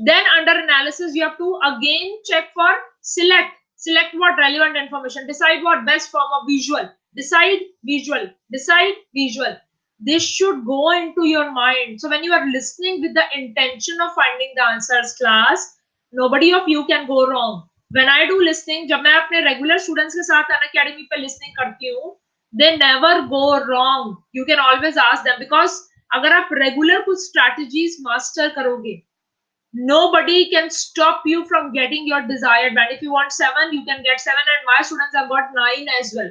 then under analysis, you have to again check for select. Select what? Relevant information. Decide what? Best form of visual. Decide visual. Decide visual. This should go into your mind. So when you are listening with the intention of finding the answers, class, nobody of you can go wrong. When I do listening, जब मैं अपने regular students के साथ Unacademy पे listening करती हूँ, they never go wrong. You can always ask them, because अगर आप regular कुछ strategies master करोगे, nobody can stop you from getting your desired band. If you want 7, you can get 7, and my students have got 9 as well.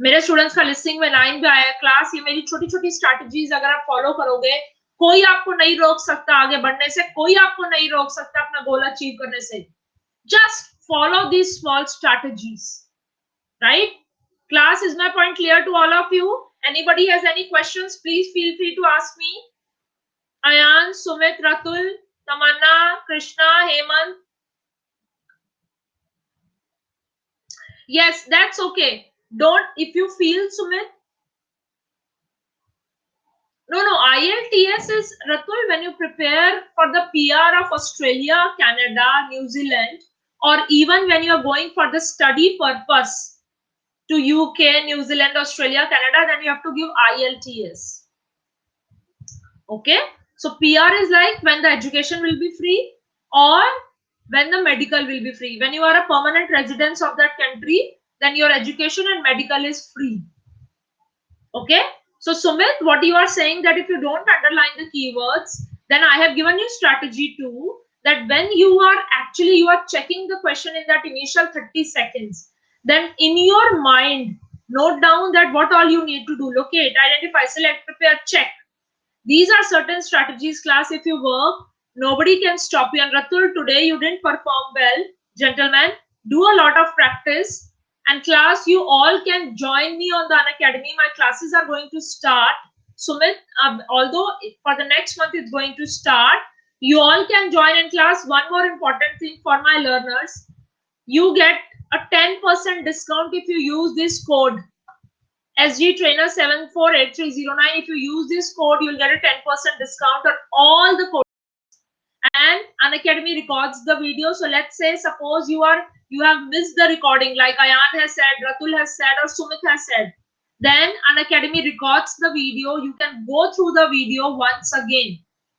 मेरे students का listing में 9 भी आया. Class, ये मेरी छोटी छोटी स्ट्रैटेजीज अगर आप फॉलो करोगे, कोई आपको नहीं रोक सकता आगे बढ़ने से, कोई आपको नहीं रोक सकता अपना गोल अचीव करने से. Just follow these small strategies, right? Class, is my point clear to all of you? Anybody has any questions, please feel free to ask me. Ayan, Sumit, Ratul, Tamanna, Krishna, Hemant. Yes, that's okay. Don't, if you feel, Sumit, no, IELTS is, Ratul, when you prepare for the PR of Australia, Canada, New Zealand, or even when you are going for the study purpose to UK, New Zealand, Australia, Canada, then you have to give IELTS. Okay? So PR is like when the education will be free or when the medical will be free. When you are a permanent resident of that country, then your education and medical is free. Okay? So Sumit, what you are saying that if you don't underline the keywords, then I have given you strategy too, that when you are checking the question in that initial 30 seconds, then in your mind, note down that what all you need to do. Locate, identify, select, prepare, check. These are certain strategies, class. If you work, nobody can stop you. And Ratul, today you didn't perform well. Gentlemen, do a lot of practice. And class, you all can join me on the Unacademy. My classes are going to start. Sumit, although for the next month it's going to start, you all can join in class. One more important thing for my learners, you get a 10% discount if you use this code SG Trainer 748309. If you use this code, you'll get a 10% discount on all the codes. And Unacademy records the video. So let's say, suppose you have missed the recording, like Ayan has said, Ratul has said, or Sumit has said. Then Unacademy records the video. You can go through the video once again.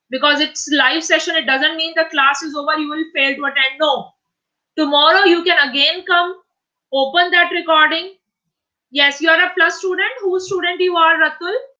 Because it's live session, it doesn't mean the class is over, you will fail to attend. No. Tomorrow you can again come, open that recording. Yes, you are a plus student. Whose student you are, Ratul?